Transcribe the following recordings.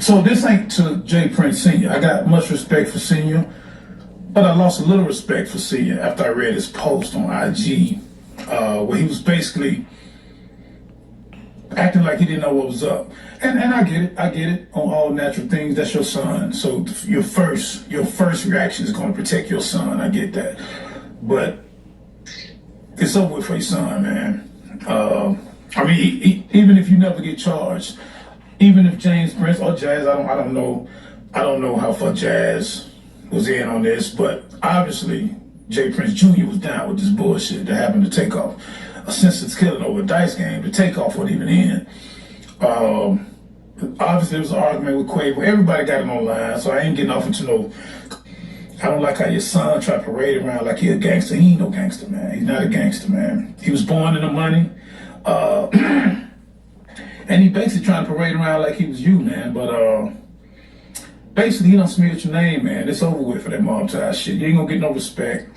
So this ain't to Jay Prince Sr. I got much respect for Senior, but I lost a little respect for Senior after I read his post on IG, where he was basically acting like he didn't know what was up. And I get it on all natural things. That's your son. So your first reaction is going to protect your son. I get that. But it's over with for your son, man. I mean, even if you never get charged, even if James Prince or Jazz, I don't know how far Jazz was in on this, but obviously Jay Prince Jr. was down with this bullshit that happened to Takeoff. A senseless killing over a dice game. The Takeoff wasn't even in. Obviously there was an argument with Quavo. Everybody got him online, so I ain't getting off into no. I don't like how your son try to parade around like he a gangster. He ain't no gangster, man. He's not a gangster, man. He was born in the money. And he basically trying to parade around like he was you, man. But basically he done smeared your name, man. It's over with for that mob tie shit. You ain't gonna get no respect.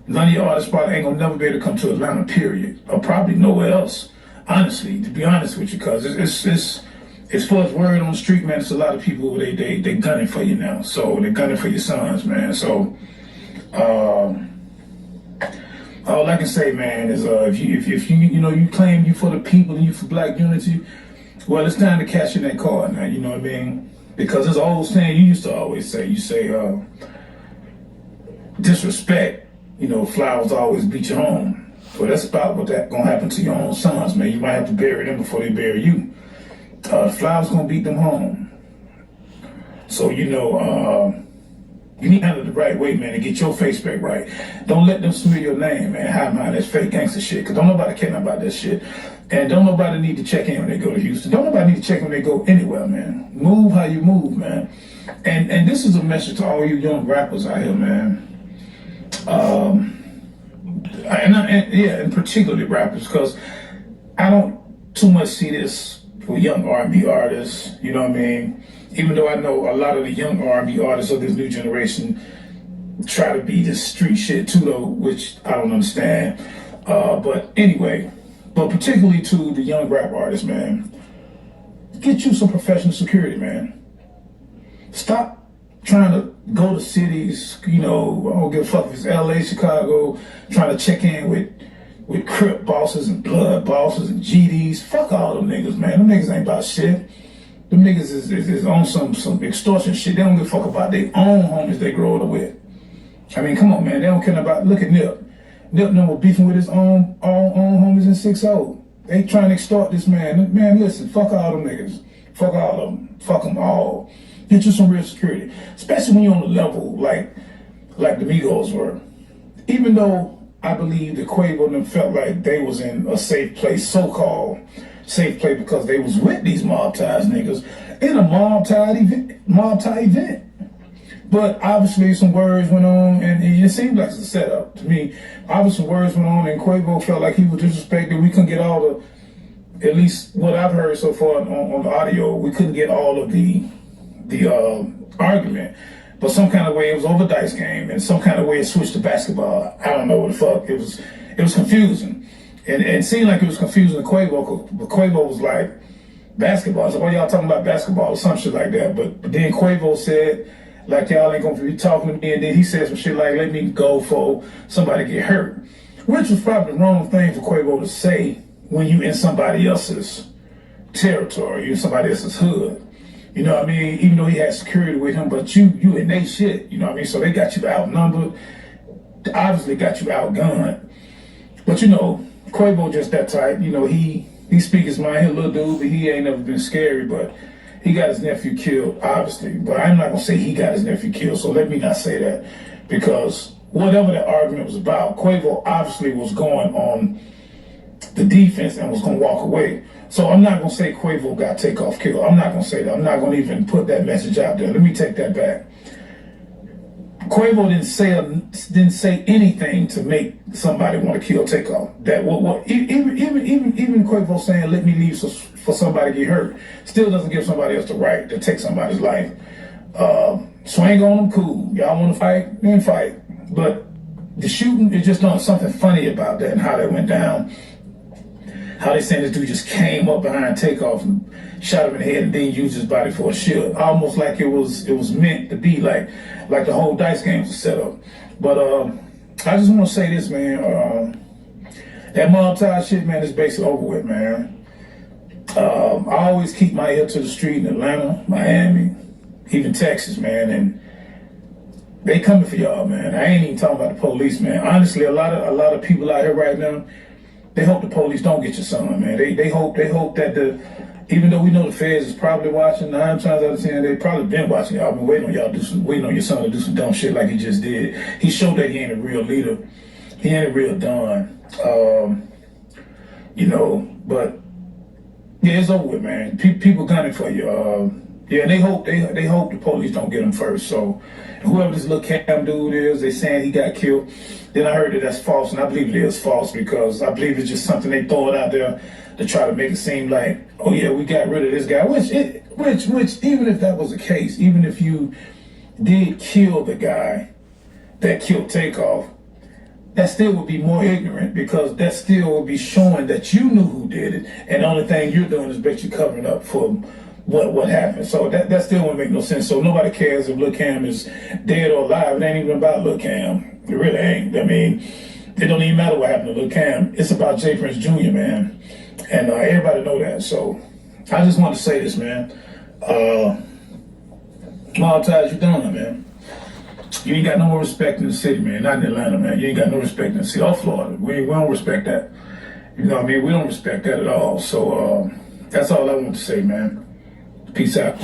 None of your artists probably ain't gonna never be able to come to Atlanta, period. Or probably nowhere else. Honestly, to be honest with you, cause it's as far as word on the street, man, it's a lot of people they gunning for you now. So they're gunning for your sons, man. So all I can say, man, is if you claim you for the people and you for black unity, well, it's time to cash in that card now. You know what I mean? Because there's an old saying you used to always say. You say disrespect. Flowers always beat you home. Well, that's about what that gonna happen to your own sons, man. You might have to bury them before they bury you. Flowers gonna beat them home. So you need to handle it the right way, man, and get your face back right. Don't let them smear your name, man. Hide behind that fake gangster shit, cause don't nobody care about that shit, and don't nobody need to check in when they go to Houston. Don't nobody need to check in when they go anywhere, man. Move how you move, man. And this is a message to all you young rappers out here, man. And particularly rappers, because I don't too much see this for young R&B artists. You know what I mean? Even though I know a lot of the young R&B artists of this new generation try to be this street shit too, though, which I don't understand. But anyway, particularly to the young rap artists, man, get you some professional security, man. Stop trying to go to cities, I don't give a fuck if it's LA, Chicago, trying to check in with Crip bosses and blood bosses and GDs. Fuck all them niggas, man. Them niggas ain't about shit. Them niggas is on some extortion shit. They don't give a fuck about their own homies they grow up with. I mean, come on, man. They don't care about, look at Nip. Nip was beefing with his own homies in 6-0. They trying to extort this man. Man, listen, fuck all them niggas. Fuck all of them. Fuck them all. Get you some real security, especially when you're on the level like the Migos were. Even though I believe that Quavo and them felt like they was in a safe place, so-called safe place, because they was with these mob ties niggas in a mob tie event. But obviously some words went on, and it seemed like it's a setup to me. Obviously words went on, and Quavo felt like he was disrespected. We couldn't get all the, at least what I've heard so far on the audio, we couldn't get all of the argument, but some kind of way it was over dice game, and some kind of way it switched to basketball. I don't know what the fuck. It was confusing, and it seemed like it was confusing to Quavo, but Quavo was like, basketball. So why y'all talking about basketball or some shit like that? But then Quavo said, like, y'all ain't gonna be talking to me, and then he said some shit like, let me go for somebody get hurt, which was probably the wrong thing for Quavo to say when you in somebody else's territory, you in somebody else's hood. You know what I mean? Even though he had security with him, but you in they shit, you know what I mean? So they got you outnumbered, obviously got you outgunned. But Quavo just that type, he speak his mind. He a little dude, but he ain't never been scary, but he got his nephew killed, obviously. But I'm not gonna say he got his nephew killed, so let me not say that. Because whatever that argument was about, Quavo obviously was going on the defense and was gonna walk away. So I'm not gonna say Quavo got Takeoff killed. I'm not gonna say that. I'm not gonna even put that message out there. Let me take that back. Quavo didn't say anything to make somebody want to kill Takeoff. That even Quavo saying let me leave for somebody to get hurt still doesn't give somebody else the right to take somebody's life. Swing on them, cool. Y'all want to fight, then fight. But the shooting is just something funny about that and how that went down. How they saying this dude just came up behind Takeoff and shot him in the head and then used his body for a shield, almost like it was meant to be, like the whole dice game was set up. But I just want to say this, man. That mob tie shit, man, is basically over with, man. I always keep my ear to the street in Atlanta, Miami, even Texas, man, and they coming for y'all, man. I ain't even talking about the police, man. Honestly, a lot of people out here right now, they hope the police don't get your son, man. They hope that even though we know the feds is probably watching, 9 times out of 10, they probably been watching y'all, been waiting on your son to do some dumb shit like he just did. He showed that he ain't a real leader. He ain't a real Don. But yeah, it's over with, man. People gunning for you. Yeah, and they hope the police don't get him first. So whoever this little Cam dude is, they saying he got killed. Then I heard that that's false, and I believe it is false because I believe it's just something they throw it out there to try to make it seem like, oh yeah, we got rid of this guy. Which even if that was the case, even if you did kill the guy that killed Takeoff, that still would be more ignorant because that still would be showing that you knew who did it, and the only thing you're doing is basically covering up for what happened. So that still wouldn't make no sense. So nobody cares if Lil Cam is dead or alive. It ain't even about Lil Cam. It really ain't. I mean, it don't even matter what happened to Lil Cam. It's about J. Prince Jr., man. And everybody know that. So I just want to say this, man. Mob ties, you done, man. You ain't got no more respect in the city, man. Not in Atlanta, man. You ain't got no respect in the city. Or Florida. We don't respect that. You know what I mean? We don't respect that at all. So that's all I want to say, man. Peace out.